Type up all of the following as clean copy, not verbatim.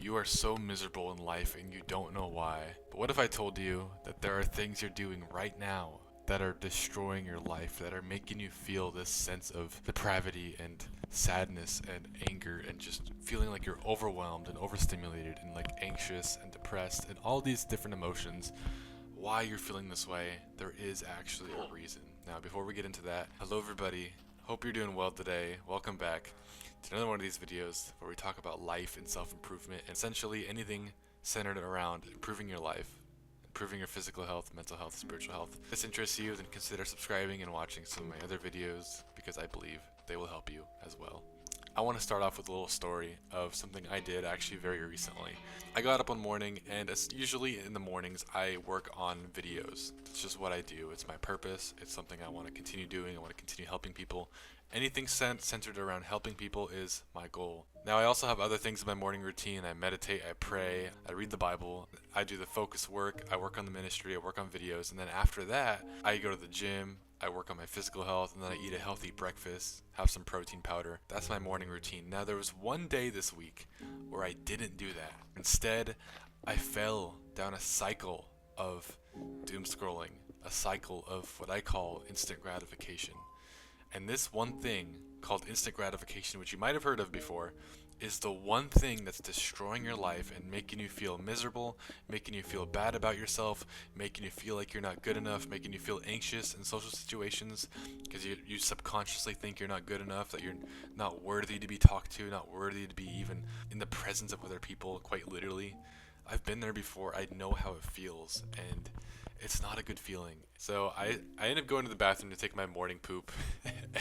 You are so miserable in life and you don't know why. But what if I told you that there are things you're doing right now that are destroying your life, that are making you feel this sense of depravity and sadness and anger and just feeling like you're overwhelmed and overstimulated and like anxious and depressed and all these different emotions? Why you're feeling this way, there is actually a reason. Now, before we get into that, hello everybody. Hope you're doing well today. Welcome back to another one of these videos where we talk about life and self-improvement and essentially anything centered around improving your life, improving your physical health, mental health, spiritual health. If this interests you, then consider subscribing and watching some of my other videos because I believe they will help you as well. I want to start off with a little story of something I did actually very recently. I got up one morning, and usually in the mornings I work on videos. It's just what I do. It's my purpose. It's something I want to continue doing. I want to continue helping people. Anything centered around helping people is my goal. Now, I also have other things in my morning routine. I meditate, I pray, I read the Bible, I do the focus work, I work on the ministry, I work on videos, and then after that, I go to the gym, I work on my physical health, and then I eat a healthy breakfast, have some protein powder. That's my morning routine. Now, there was one day this week where I didn't do that. Instead, I fell down a cycle of doom scrolling, a cycle of what I call instant gratification. And this one thing called instant gratification, which you might have heard of before, is the one thing that's destroying your life and making you feel miserable, making you feel bad about yourself, making you feel like you're not good enough, making you feel anxious in social situations because you subconsciously think you're not good enough, that you're not worthy to be talked to, not worthy to be even in the presence of other people, quite literally. I've been there before. I know how it feels, and it's not a good feeling. So I end up going to the bathroom to take my morning poop,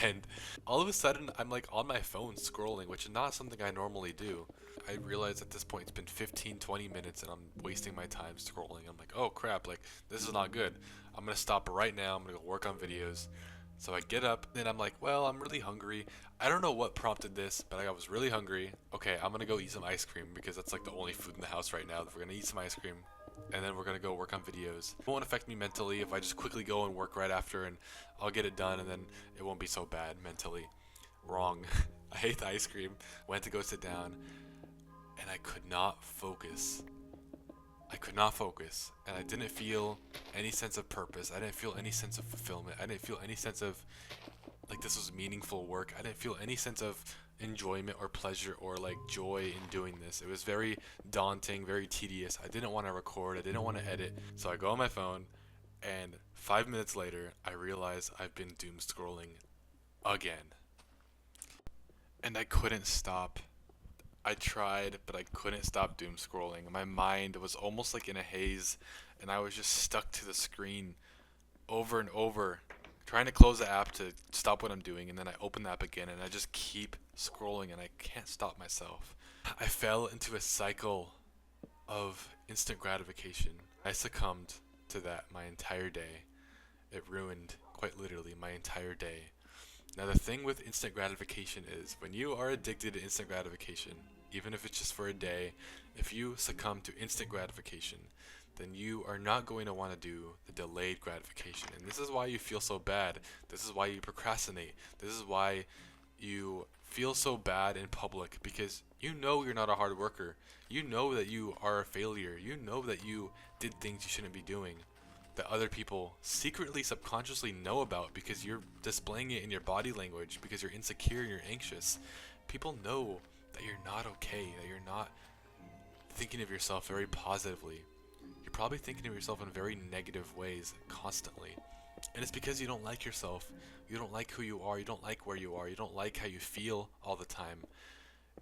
and all of a sudden I'm like on my phone scrolling, which is not something I normally do. I realize at this point it's been 15, 20 minutes and I'm wasting my time scrolling. I'm like, oh crap, like this is not good. I'm gonna stop right now. I'm gonna go work on videos. So I get up and I'm like, well, I'm really hungry. I don't know what prompted this, but I was really hungry. Okay, I'm gonna go eat some ice cream because that's like the only food in the house right now. We're gonna eat some ice cream and then we're gonna go work on videos. It won't affect me mentally if I just quickly go and work right after and I'll get it done and then it won't be so bad mentally. Wrong. I hate the ice cream. Went to go sit down and I could not focus. I could not focus, and I didn't feel any sense of purpose. I didn't feel any sense of fulfillment. I didn't feel any sense of like this was meaningful work. I didn't feel any sense of enjoyment or pleasure or like joy in doing this. It was very daunting, very tedious. I didn't want to record. I didn't want to edit. So I go on my phone, and 5 minutes later, I realize I've been doom scrolling again, and I couldn't stop. I tried, but I couldn't stop doom scrolling. My mind was almost like in a haze, and I was just stuck to the screen over and over, trying to close the app to stop what I'm doing, and then I open the app again, and I just keep scrolling, and I can't stop myself. I fell into a cycle of instant gratification. I succumbed to that my entire day. It ruined, quite literally, my entire day. Now, the thing with instant gratification is when you are addicted to instant gratification, even if it's just for a day, if you succumb to instant gratification, then you are not going to want to do the delayed gratification. And this is why you feel so bad. This is why you procrastinate. This is why you feel so bad in public because you know you're not a hard worker. You know that you are a failure. You know that you did things you shouldn't be doing, that other people secretly, subconsciously know about because you're displaying it in your body language, because you're insecure and you're anxious. People know that you're not okay, that you're not thinking of yourself very positively. You're probably thinking of yourself in very negative ways constantly. And it's because you don't like yourself. You don't like who you are. You don't like where you are. You don't like how you feel all the time.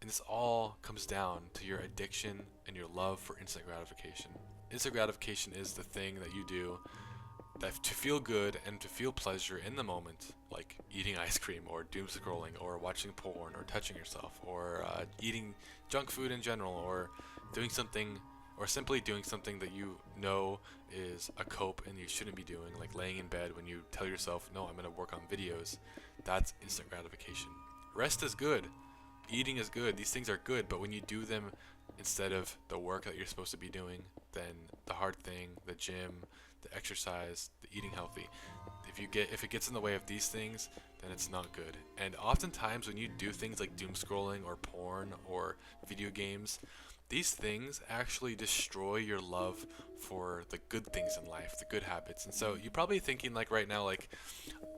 And this all comes down to your addiction and your love for instant gratification. Instant gratification is the thing that you do that to feel good and to feel pleasure in the moment, like eating ice cream or doom scrolling or watching porn or touching yourself or eating junk food in general or doing something or simply doing something that you know is a cope and you shouldn't be doing, like laying in bed when you tell yourself, no, I'm going to work on videos. That's instant gratification. Rest is good. Eating is good. These things are good, but when you do them instead of the work that you're supposed to be doing, then the hard thing, the gym, the exercise, the eating healthy, if it gets in the way of these things, then it's not good. And oftentimes when you do things like doom scrolling or porn or video games, These things actually destroy your love for the good things in life, the good habits. And so you're probably thinking like right now, like,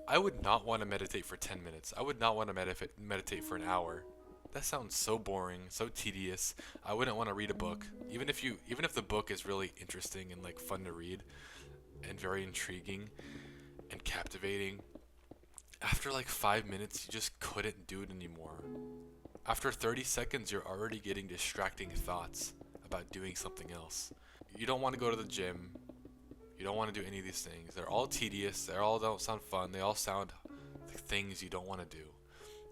I would not want to meditate for 10 minutes. I would not want to meditate for an hour. That sounds so boring, so tedious. I wouldn't want to read a book. Even if the book is really interesting and like fun to read and very intriguing and captivating, after like 5 minutes you just couldn't do it anymore. After 30 seconds you're already getting distracting thoughts about doing something else. You don't want to go to the gym. You don't want to do any of these things. They're all tedious. They all don't sound fun. They all sound like things you don't want to do.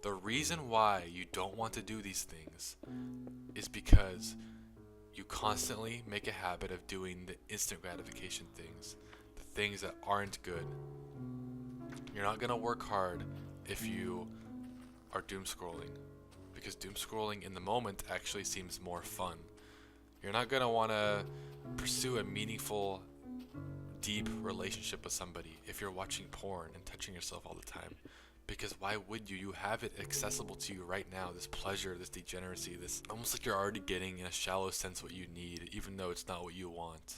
The reason why you don't want to do these things is because you constantly make a habit of doing the instant gratification things, the things that aren't good. You're not going to work hard if you are doom scrolling, because doom scrolling in the moment actually seems more fun. You're not going to want to pursue a meaningful, deep relationship with somebody if you're watching porn and touching yourself all the time. Because why would you? You have it accessible to you right now, this pleasure, this degeneracy, this almost like you're already getting in a shallow sense what you need, even though it's not what you want.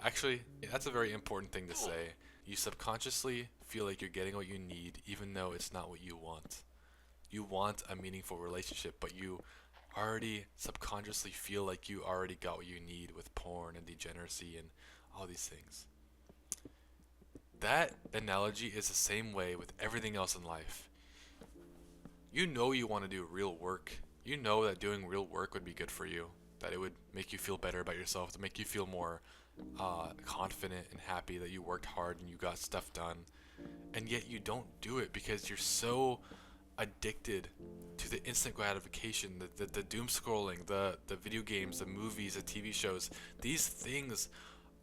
Actually, that's a very important thing to say. You subconsciously feel like you're getting what you need, even though it's not what you want. You want a meaningful relationship, but you already subconsciously feel like you already got what you need with porn and degeneracy and all these things. That analogy is the same way with everything else in life. You know you want to do real work. You know that doing real work would be good for you, that it would make you feel better about yourself, to make you feel more confident and happy that you worked hard and you got stuff done. And yet you don't do it because you're so addicted to the instant gratification, the doom scrolling, the video games, the movies, the TV shows. These things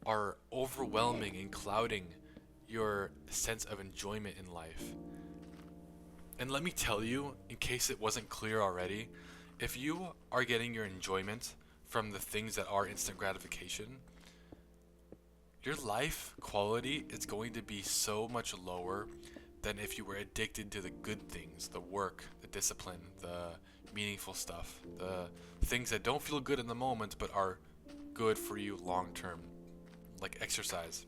are overwhelming and clouding your sense of enjoyment in life. And let me tell you, in case it wasn't clear already, if you are getting your enjoyment from the things that are instant gratification, your life quality is going to be so much lower than if you were addicted to the good things, the work, the discipline, the meaningful stuff, the things that don't feel good in the moment but are good for you long term, like exercise.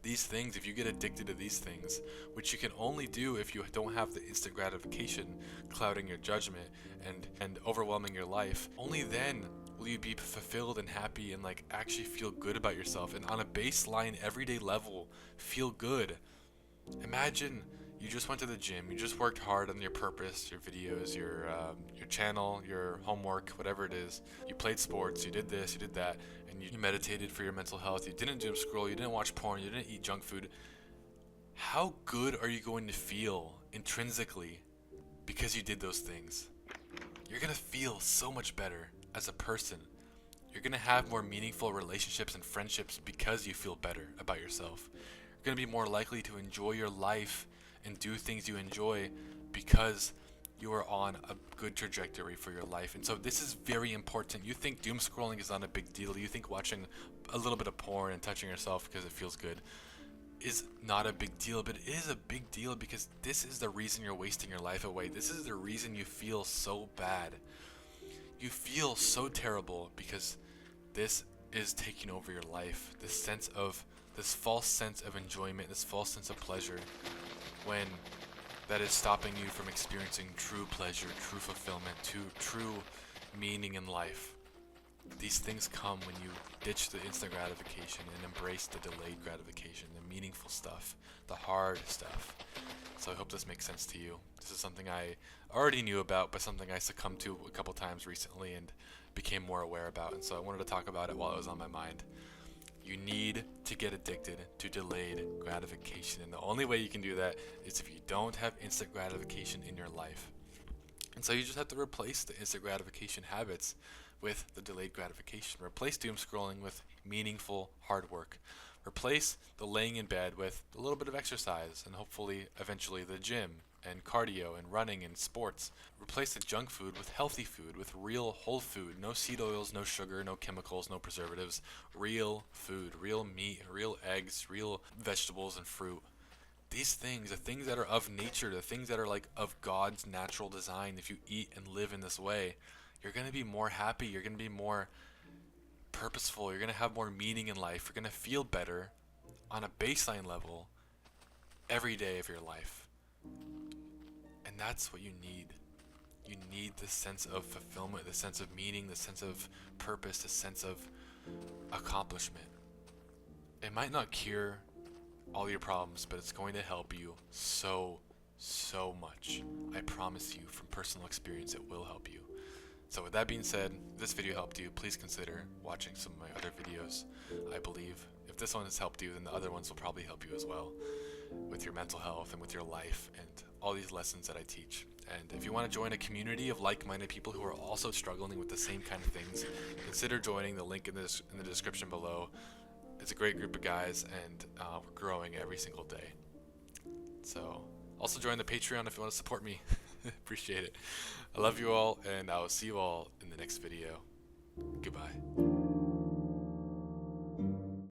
These things, if you get addicted to these things, which you can only do if you don't have the instant gratification clouding your judgment and overwhelming your life, only then will you be fulfilled and happy and like actually feel good about yourself, and on a baseline everyday level feel good. Imagine you just went to the gym, you just worked hard on your purpose, your videos, your channel, your homework, whatever it is. You played sports, you did this, you did that, and you meditated for your mental health. You didn't doom scroll, you didn't watch porn, you didn't eat junk food. How good are you going to feel intrinsically because you did those things? You're gonna feel so much better as a person. You're gonna have more meaningful relationships and friendships because you feel better about yourself. You're going to be more likely to enjoy your life and do things you enjoy because you are on a good trajectory for your life. And so this is very important. You think doom scrolling is not a big deal. You think watching a little bit of porn and touching yourself because it feels good is not a big deal, but it is a big deal because this is the reason you're wasting your life away. This is the reason you feel so bad. You feel so terrible because this is taking over your life. This false sense of enjoyment, this false sense of pleasure, when that is stopping you from experiencing true pleasure, true fulfillment, true meaning in life. These things come when you ditch the instant gratification and embrace the delayed gratification, the meaningful stuff, the hard stuff. So I hope this makes sense to you. This is something I already knew about, but something I succumbed to a couple times recently and became more aware about. And so I wanted to talk about it while it was on my mind. You need to get addicted to delayed gratification. And the only way you can do that is if you don't have instant gratification in your life. And so you just have to replace the instant gratification habits with the delayed gratification. Replace doom scrolling with meaningful hard work. Replace the laying in bed with a little bit of exercise and hopefully eventually the gym and cardio and running and sports. Replace the junk food with healthy food, with real whole food. No seed oils, no sugar, no chemicals, no preservatives. Real food, real meat, real eggs, real vegetables and fruit. These things, the things that are of nature, the things that are like of God's natural design, if you eat and live in this way, you're going to be more happy, you're going to be more purposeful, you're going to have more meaning in life, you're going to feel better on a baseline level every day of your life. And that's what you need. You need this sense of fulfillment, the sense of meaning, the sense of purpose, the sense of accomplishment. It might not cure all your problems, but it's going to help you so much. I promise you from personal experience it will help you. So with that being said, if this video helped you, please consider watching some of my other videos. I believe if this one has helped you, then the other ones will probably help you as well with your mental health and with your life and all these lessons that I teach. And if you want to join a community of like-minded people who are also struggling with the same kind of things, consider joining. The link in the description below. It's a great group of guys, and we're growing every single day. So also join the Patreon if you want to support me. Appreciate it. I love you all, and I will see you all in the next video. Goodbye.